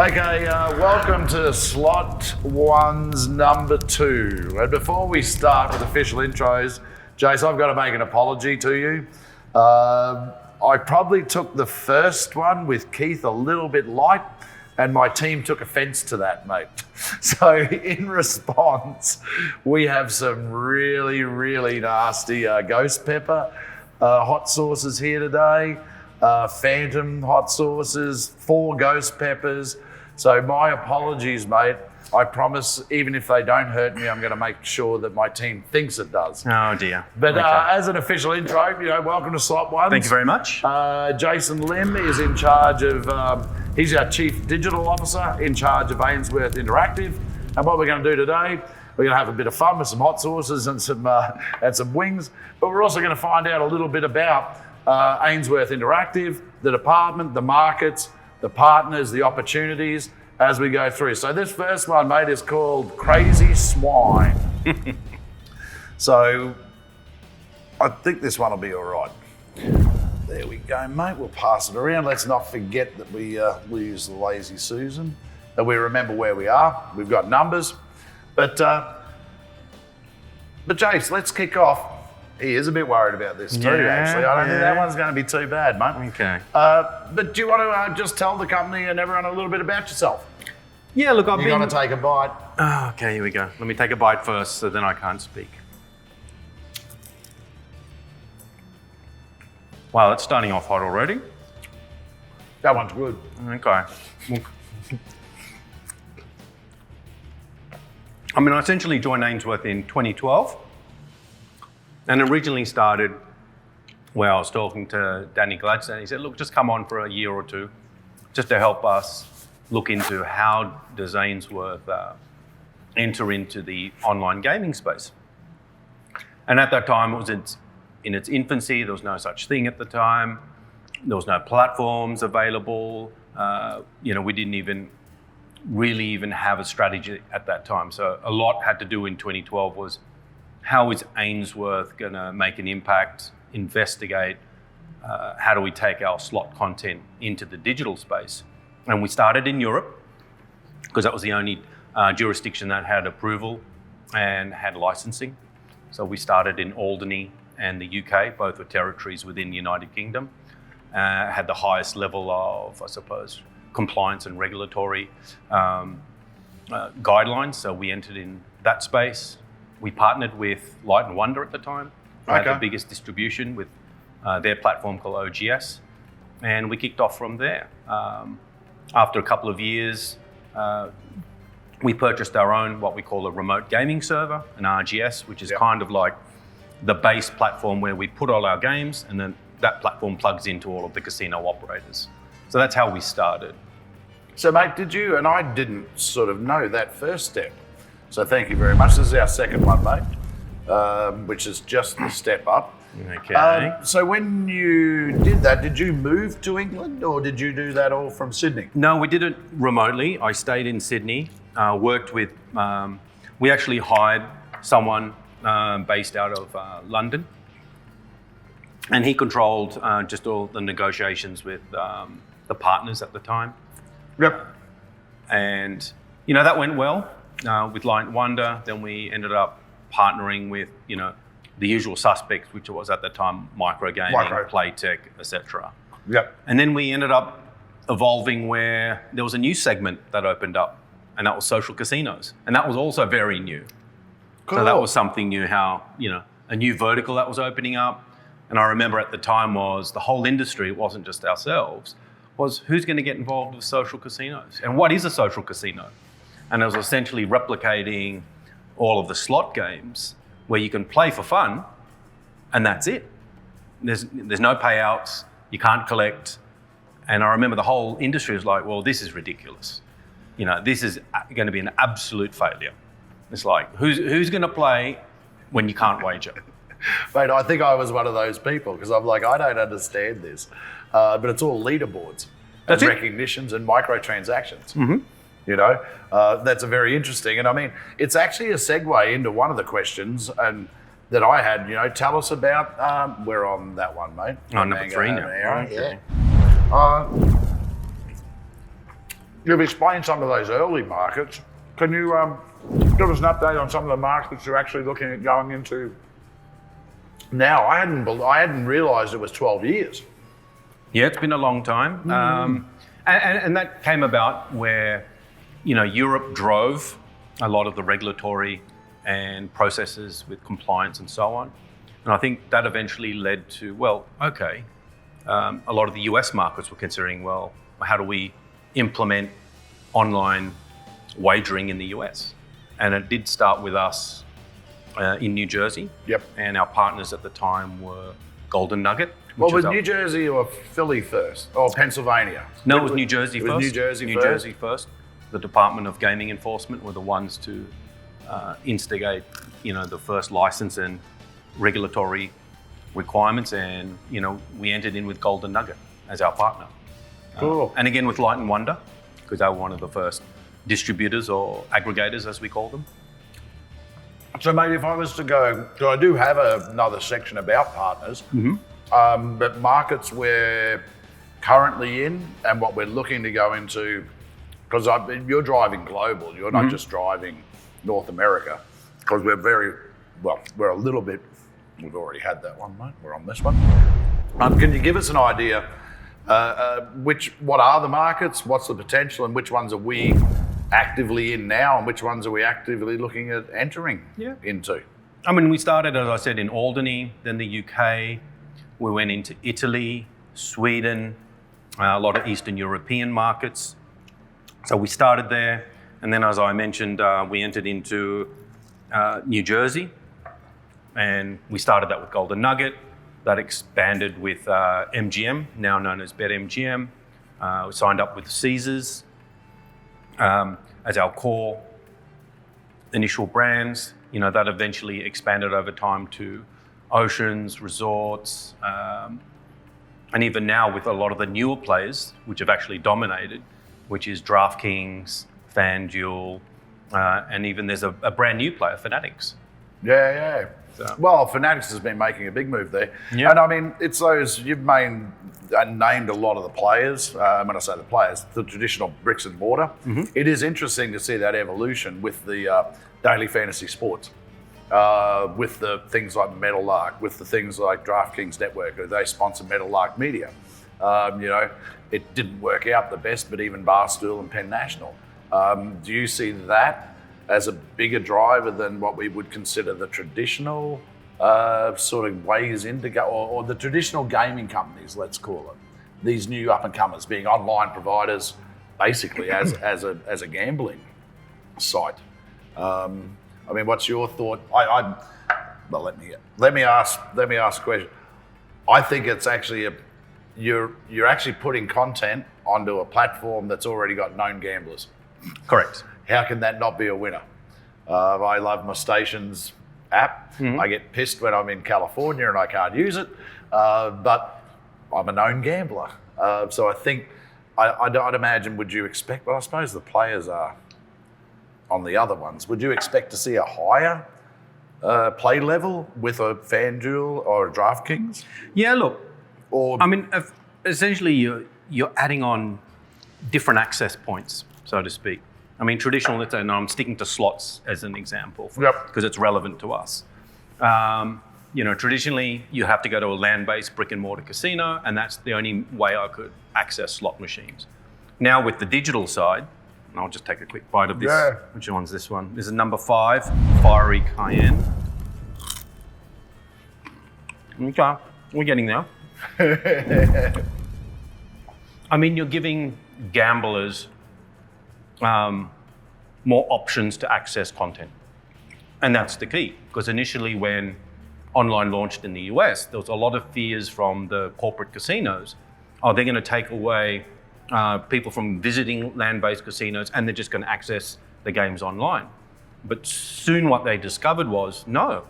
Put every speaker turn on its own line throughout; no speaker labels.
Okay, welcome to Slot One's number 2. And before we start with official intros, Jace, I've got to make an apology to you. I probably took the first one with Keith a little bit light, and my team took offence to that, mate. So in response, we have some really, really nasty ghost pepper hot sauces here today. Phantom hot sauces, 4 ghost peppers. So my apologies, mate. I promise, even if they don't hurt me, I'm going to make sure that my team thinks it does.
Oh dear.
But as an official intro, welcome to Slot One.
Thank you very much.
Jason Lim is in charge of, he's our Chief Digital Officer in charge of AInsworth Interactive. And what we're going to do today, we're going to have a bit of fun with some hot sauces and some wings. But we're also going to find out a little bit about AInsworth Interactive, the department, the markets, the partners, the opportunities as we go through. So this first one, mate, is called Crazy Swine. So I think this one will be all right. There we go, mate. We'll pass it around. Let's not forget that we use the Lazy Susan, that we remember where we are. We've got numbers. But Jace, let's kick off. He is a bit worried about this too, actually. I don't think that one's going to be too bad, mate.
Okay.
But do you want to just tell the company and everyone a little bit about yourself?
Yeah, look,
You're going to take a bite.
Oh, okay, here we go. Let me take a bite first, so then I can't speak. Wow, that's starting off hot already.
That one's good.
Okay. I mean, I essentially joined Ainsworth in 2012. And originally started where I was talking to Danny Gladstone. He said, look, just come on for a year or two just to help us look into how does Ainsworth enter into the online gaming space. And at that time, it was in its infancy. There was no such thing at the time. There was no platforms available. We didn't even really have a strategy at that time. So a lot had to do in 2012 was, how is Ainsworth going to make an impact, investigate, how do we take our slot content into the digital space? And we started in Europe, because that was the only jurisdiction that had approval and had licensing. So we started in Alderney and the UK, both were territories within the United Kingdom, had the highest level of, I suppose, compliance and regulatory guidelines. So we entered in that space. We partnered with Light & Wonder at the time. We had the biggest distribution with their platform called OGS. And we kicked off from there. After a couple of years, we purchased our own, what we call a remote gaming server, an RGS, which is kind of like the base platform where we put all our games, and then that platform plugs into all of the casino operators. So that's how we started.
So, mate, did you, and I didn't sort of know that first step. So thank you very much. This is our second one, mate, which is just the step up.
Okay.
So when you did that, did you move to England or did you do that all from Sydney?
No, we did it remotely. I stayed in Sydney, worked with, we actually hired someone based out of London, and he controlled just all the negotiations with the partners at the time.
Yep.
And, that went well. With Light & Wonder, then we ended up partnering with, the usual suspects, which was at the time Microgaming, Playtech, etc.
Yep.
And then we ended up evolving where there was a new segment that opened up, and that was social casinos. And that was also very new. Cool. So that was something new, how, a new vertical that was opening up. And I remember at the time was the whole industry, it wasn't just ourselves, was who's going to get involved with social casinos? And what is a social casino? And it was essentially replicating all of the slot games where you can play for fun, and that's it. There's no payouts, you can't collect. And I remember the whole industry was like, well, this is ridiculous. This is going to be an absolute failure. It's like, who's going to play when you can't wager?
Mate, I think I was one of those people, because I'm like, I don't understand this. But it's all leaderboards and recognitions and microtransactions. Mm-hmm. That's a very interesting. And I mean, it's actually a segue into one of the questions and that I had, tell us about, we're on that one, mate.
Oh, number 3 now.
Okay. Yeah. you've explained some of those early markets. Can you give us an update on some of the markets you're actually looking at going into now? I hadn't realised it was 12 years.
Yeah, it's been a long time. And that came about where, Europe drove a lot of the regulatory and processes with compliance and so on. And I think that eventually led to, a lot of the US markets were considering, how do we implement online wagering in the US? And it did start with us in New Jersey.
Yep.
And our partners at the time were Golden Nugget.
Well, was New Jersey or Philly first? Or Pennsylvania?
No, it was New Jersey first.
New Jersey
first. The Department of Gaming Enforcement were the ones to instigate, the first license and regulatory requirements. And, we entered in with Golden Nugget as our partner.
Cool.
And again with Light & Wonder, because they were one of the first distributors or aggregators, as we call them.
So maybe if I was to go, so I do have another section about partners, but markets we're currently in and what we're looking to go into, because you're driving global, you're not just driving North America, because we're a little bit, we've already had that one, mate, we're on this one. Can you give us an idea, what are the markets, what's the potential, and which ones are we actively in now, and which ones are we actively looking at entering into?
I mean, we started, as I said, in Alderney, then the UK, we went into Italy, Sweden, a lot of Eastern European markets. So we started there, and then as I mentioned, we entered into New Jersey, and we started that with Golden Nugget. That expanded with MGM, now known as BetMGM. We signed up with Caesars as our core initial brands. That eventually expanded over time to Oceans, Resorts, and even now with a lot of the newer players, which have actually dominated, which is DraftKings, FanDuel, and even there's a brand new player, Fanatics.
Yeah. So. Well, Fanatics has been making a big move there. Yeah. And I mean, it's those, you've named a lot of the players. When I say the players, the traditional bricks and mortar. It is interesting to see that evolution with the daily fantasy sports, with the things like Meadowlark, with the things like DraftKings Network, they sponsor Meadowlark Media. It didn't work out the best, but even Barstool and Penn National. Do you see that as a bigger driver than what we would consider the traditional sort of ways into go, or the traditional gaming companies, let's call it, these new up and comers being online providers, basically as a gambling site? I mean, what's your thought? Well, let me ask a question. I think it's actually you're actually putting content onto a platform that's already got known gamblers.
Correct.
How can that not be a winner? I love my station's app. I get pissed when I'm in California and I can't use it, but I'm a known gambler. So I think, I'd imagine, would you expect, well, I suppose the players are on the other ones, would you expect to see a higher play level with a FanDuel or a DraftKings?
Yeah, look, essentially you're adding on different access points, so to speak. I mean, traditional, let's say, and I'm sticking to slots as an example, because it's relevant to us. Traditionally, you have to go to a land-based brick and mortar casino, and that's the only way I could access slot machines. Now with the digital side, and I'll just take a quick bite of this. Yeah. Which one's this one? This is number 5, Fiery Cayenne. Okay, we're getting there. I mean, you're giving gamblers more options to access content. And that's the key, because initially when online launched in the US, there was a lot of fears from the corporate casinos. They're going to take away people from visiting land-based casinos and they're just going to access the games online. But soon what they discovered was, no,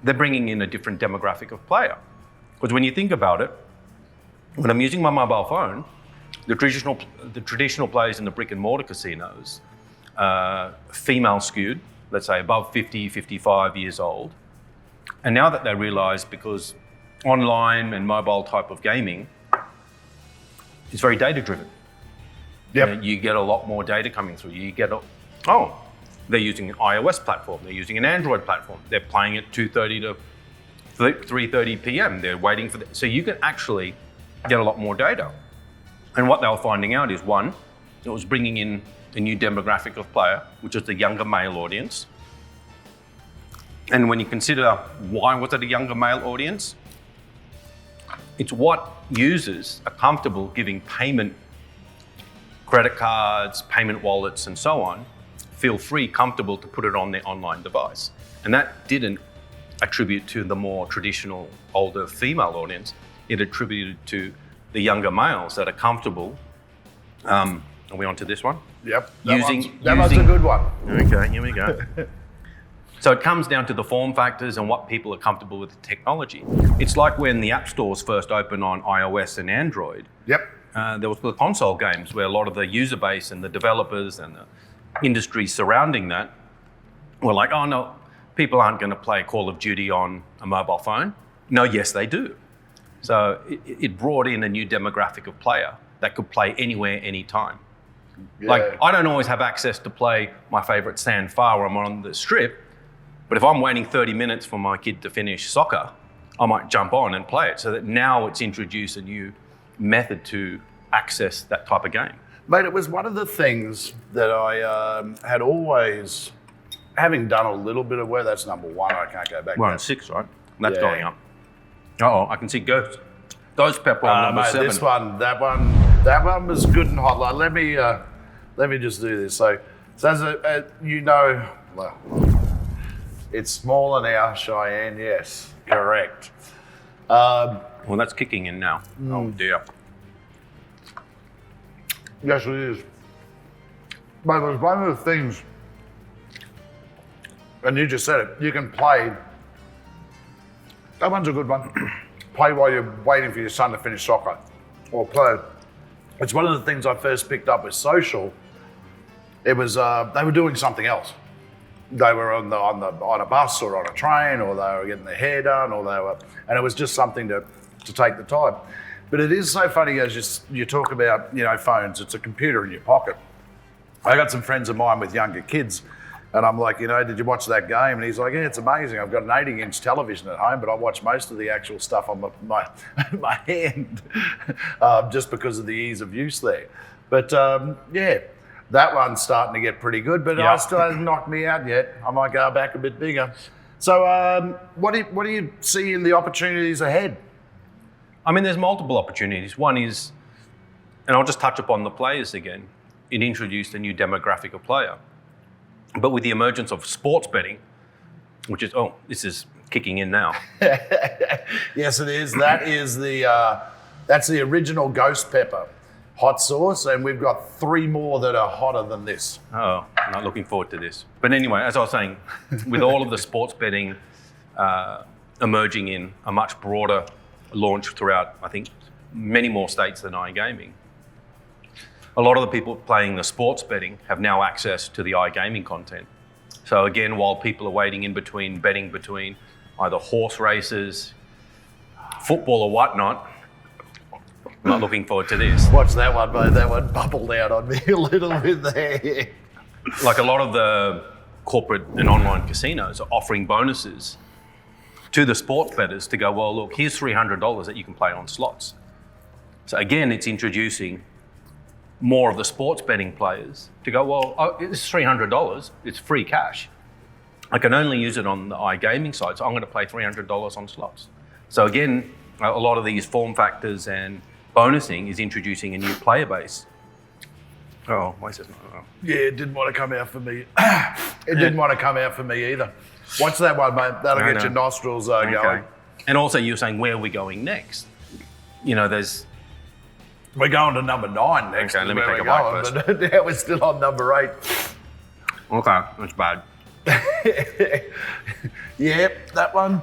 they're bringing in a different demographic of player. Because when you think about it, when I'm using my mobile phone, the traditional players in the brick and mortar casinos, female skewed, let's say above 50, 55 years old. And now that they realize, because online and mobile type of gaming is very data driven.
Yep.
You get a lot more data coming through. They're using an iOS platform. They're using an Android platform. They're playing at 2:30 to 3:30 p.m. They're waiting for so you can actually get a lot more data. And what they were finding out is, one, it was bringing in a new demographic of player, which is the younger male audience. And when you consider why was it a younger male audience, it's what users are comfortable giving payment, credit cards, payment wallets, and so on, feel free, comfortable to put it on their online device. And that didn't attribute to the more traditional, older female audience. It attributed to the younger males that are comfortable. Are we on to this one?
Yep.
That
one's a good one.
Okay, here we go. So it comes down to the form factors and what people are comfortable with the technology. It's like when the app stores first opened on iOS and Android.
Yep.
There was the console games where a lot of the user base and the developers and the industry surrounding that were like, oh no, people aren't going to play Call of Duty on a mobile phone. No, yes, they do. So it brought in a new demographic of player that could play anywhere, anytime.
Yeah.
Like, I don't always have access to play my favorite sand far where I'm on the strip, but if I'm waiting 30 minutes for my kid to finish soccer, I might jump on and play it. So that now it's introduced a new method to access that type of game.
Mate, it was one of the things that I had always, having done a little bit of work, that's number one, I can't go back.
We're on 6, right? That's
Yeah.
going up. I can see Ghost Pepper on number
mate,
7.
this one, that one was good and hot. Like, let me just do this. So as well, it's smaller now, Cheyenne. Yes, correct.
Well, that's kicking in now. Oh dear.
Yes, it is. But it was one of the things, and you just said it, you can play. That one's a good one. Play while you're waiting for your son to finish soccer, or play. It's one of the things I first picked up with social. It was they were doing something else. They were on a bus or on a train, or they were getting their hair done, and it was just something to take the time. But it is so funny as you talk about, phones. It's a computer in your pocket. I got some friends of mine with younger kids, and I'm like, did you watch that game? And he's like, yeah, it's amazing. I've got an 80-inch television at home, but I watch most of the actual stuff on my hand, just because of the ease of use there. But yeah, that one's starting to get pretty good, but I still hasn't knocked me out yet. I might go back a bit bigger. So what do you see in the opportunities ahead?
I mean, there's multiple opportunities. One is, and I'll just touch upon the players again, it introduced a new demographic of player. But with the emergence of sports betting, which is, this is kicking in now.
Yes, it is. That's the original ghost pepper hot sauce, and we've got 3 more that are hotter than this.
Oh, I'm not looking forward to this. But anyway, as I was saying, with all of the sports betting emerging in a much broader launch throughout, I think, many more states than iGaming, a lot of the people playing the sports betting have now access to the iGaming content. So again, while people are waiting in between betting between either horse races, football or whatnot, I'm not looking forward to this.
Watch that one, mate. That one bubbled out on me a little bit there.
Like a lot of the corporate and online casinos are offering bonuses to the sports bettors to go, well, look, here's $300 that you can play on slots. So again, it's introducing more of the sports betting players to go, well, it's $300, it's free cash. I can only use it on the iGaming side, so I'm going to play $300 on slots. So again, a lot of these form factors and bonusing is introducing a new player base. Oh, why is this not? Oh.
Yeah, it didn't want to come out for me. It didn't want to come out for me either. Watch that one, mate. That'll get your nostrils going.
And also, you're saying, where are we going next?
We're going to number 9 next.
Okay, let me take a bite first.
But now we're still on number 8.
Okay, that's bad.
Yep, that one.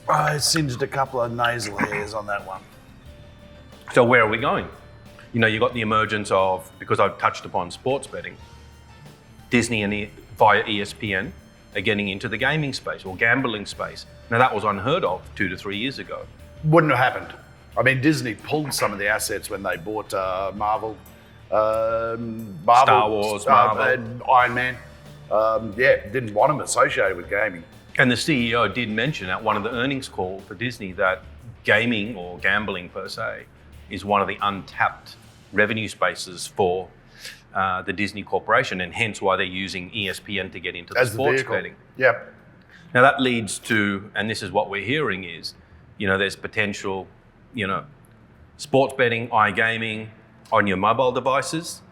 I singed a couple of nasal hairs on that one.
So where are we going? You got the emergence of, because I've touched upon sports betting, Disney and via ESPN are getting into the gaming space or gambling space. Now that was unheard of 2 to 3 years ago.
Wouldn't have happened. I mean, Disney pulled some of the assets when they bought Marvel Marvel,
Star Wars, Marvel.
and Iron Man. Didn't want them associated with gaming.
And the CEO did mention at one of the earnings call for Disney that gaming or gambling per se is one of the untapped revenue spaces for the Disney Corporation, and hence why they're using ESPN to get into the sports betting.
Yep.
Now that leads to, and this is what we're hearing is, there's potential, sports betting, iGaming on your mobile devices.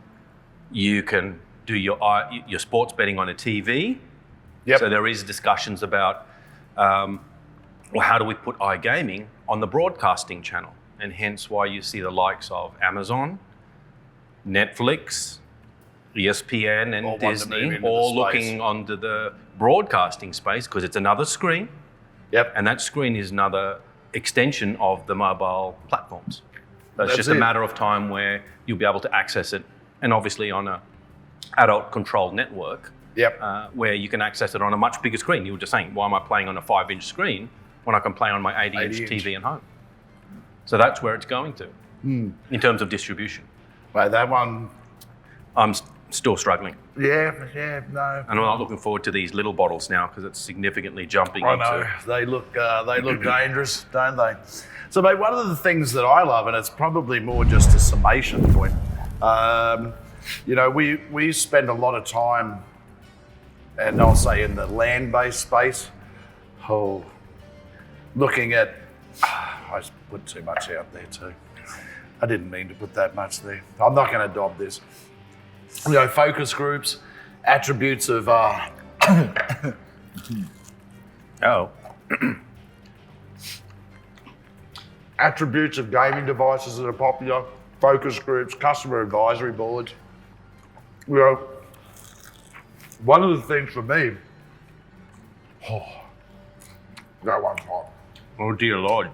You can do your sports betting on a TV.
Yep.
So there is discussions about, how do we put iGaming on the broadcasting channel? And hence why you see the likes of Amazon, Netflix, ESPN and Disney all looking onto the broadcasting space because it's another screen.
Yep.
And that screen is another extension of the mobile platforms. So it's just a matter of time where you'll be able to access it, and obviously on a adult controlled network.
Yep.
Where you can access it on a much bigger screen. You were just saying, why am I playing on a 5-inch screen when I can play on my 80-inch TV at home? So that's where it's going to, in terms of distribution.
Well, that one...
I'm still struggling.
Yeah, no.
And I'm not looking forward to these little bottles now because it's significantly jumping
I
into...
know, they look dangerous, don't they? So, mate, one of the things that I love, and it's probably more just a summation point, we spend a lot of time, and I'll say in the land-based space, looking at... I put too much out there too. I didn't mean to put that much there. I'm not going to dob this. Focus groups, attributes of... attributes of gaming devices that are popular, focus groups, customer advisory boards. One of the things for me... that one's hot.
Oh, dear Lord.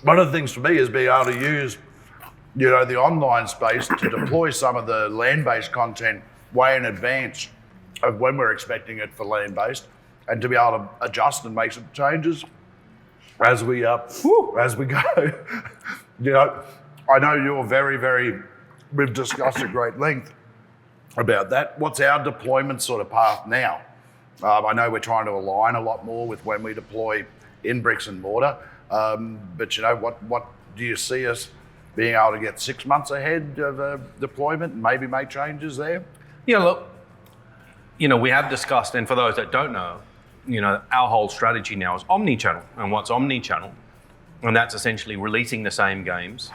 One of the things for me is being able to use, the online space to deploy some of the land-based content way in advance of when we're expecting it for land-based, and to be able to adjust and make some changes as we go. I know you're very, we've discussed at great length about that. What's our deployment sort of path now? I know we're trying to align a lot more with when we deploy in bricks and mortar, but what do you see us being able to get 6 months ahead of deployment and maybe make changes there?
Yeah, look, we have discussed, and for those that don't know, our whole strategy now is omni-channel. And what's omni-channel? And that's essentially releasing the same games,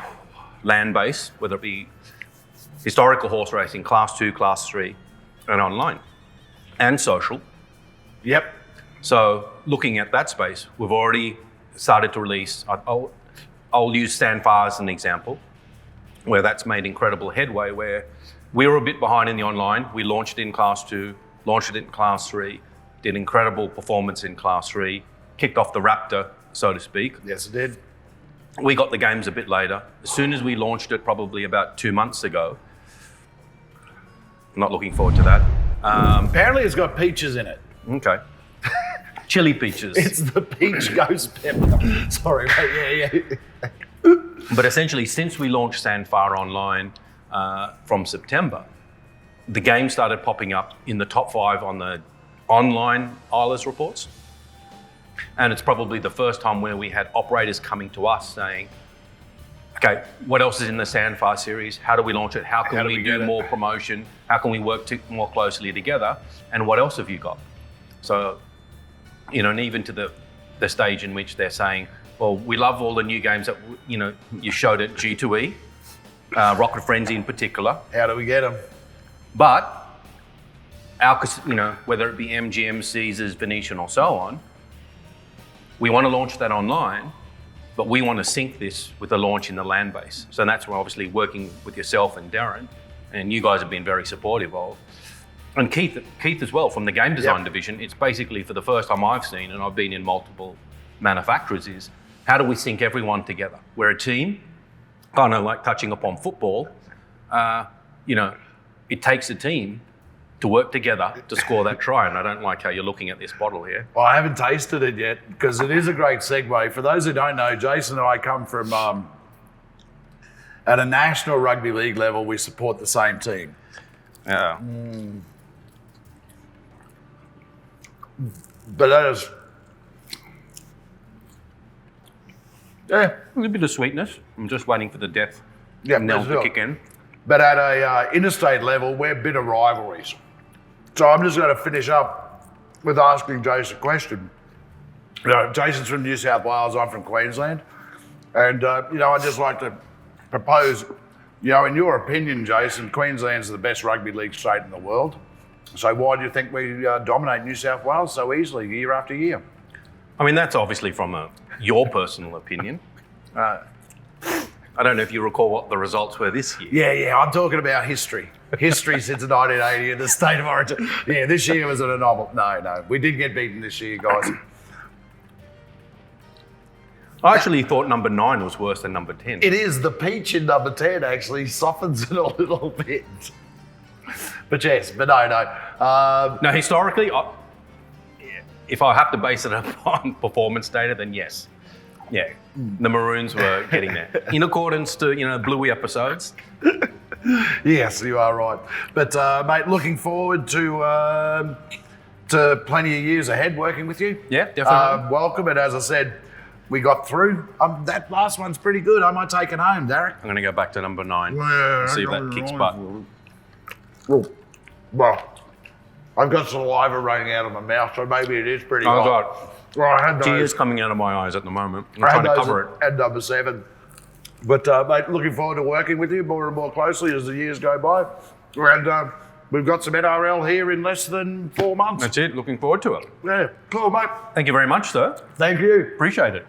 land-based, whether it be historical horse racing, class 2, class 3, and online, and social.
Yep.
So looking at that space, we've already started to release, I'll use Sandfar as an example, where that's made incredible headway, where we were a bit behind in the online. We launched it in class 2, launched it in class 3, did incredible performance in class 3, kicked off the Raptor, so to speak.
Yes, it did.
We got the games a bit later. As soon as we launched it, probably about 2 months ago, I'm not looking forward to that.
Apparently it's got peaches in it.
Okay. Chili peaches.
It's the peach ghost pepper. Sorry, mate. Yeah.
But essentially, since we launched Sandfar online from September, the game started popping up in the top 5 on the online ILS reports. And it's probably the first time where we had operators coming to us saying, okay, what else is in the Sandfar series? How do we launch it? How can we do more promotion? How can we work more closely together? And what else have you got? So, and even to the stage in which they're saying, well, we love all the new games that, you showed at G2E, Rocket Frenzy in particular.
How do we get them?
But, whether it be MGM, Caesars, Venetian or so on, we want to launch that online, but we want to sync this with the launch in the land base. So that's where obviously working with yourself and Darren, and you guys have been very supportive of. And Keith as well, from the game design division, it's basically for the first time I've seen, and I've been in multiple manufacturers, is how do we sync everyone together? We're a team, kind of like touching upon football. It takes a team to work together to score that try, and I don't like how you're looking at this bottle here.
Well, I haven't tasted it yet, because it is a great segue. For those who don't know, Jason and I come from at a national rugby league level, we support the same team.
Yeah.
But that is, yeah,
A little bit of sweetness. I'm just waiting for the depth
yeah,
nail
let's
to
do
kick
it.
in.
But at a interstate level, we're bitter rivalries. So I'm just going to finish up with asking Jason a question. You know, Jason's from New South Wales, I'm from Queensland. And, I'd just like to propose, in your opinion, Jason, Queensland's the best rugby league state in the world. So why do you think we dominate New South Wales so easily year after year?
I mean, that's obviously from your personal opinion. I don't know if you recall what the results were this year.
Yeah, I'm talking about history. History since 1980 in the state of origin. Yeah, this year was an anomaly. No, we did get beaten this year, guys.
I actually thought number 9 was worse than number 10.
It is. The peach in number 10 actually softens it a little bit. But yes, but no.
Now, historically, if I have to base it upon performance data, then yes. Yeah, the Maroons were getting there. In accordance to, Bluey episodes.
Yes, you are right. But, mate, looking forward to plenty of years ahead working with you.
Yeah, definitely.
Welcome. And as I said, we got through. That last one's pretty good. I might take it home, Derek.
I'm going to go back to number 9.
Yeah,
See if that kicks butt.
Well, I've got saliva running out of my mouth, so maybe it is pretty
I've
hot.
got
Well, I had
tears
those.
coming out of my eyes at the moment. I'm
I
trying
had
to
those
cover it.
at number 7. But, mate, looking forward to working with you more and more closely as the years go by. And we've got some NRL here in less than 4 months.
That's it. Looking forward to it.
Yeah, cool, mate.
Thank you very much, sir.
Thank you.
Appreciate it.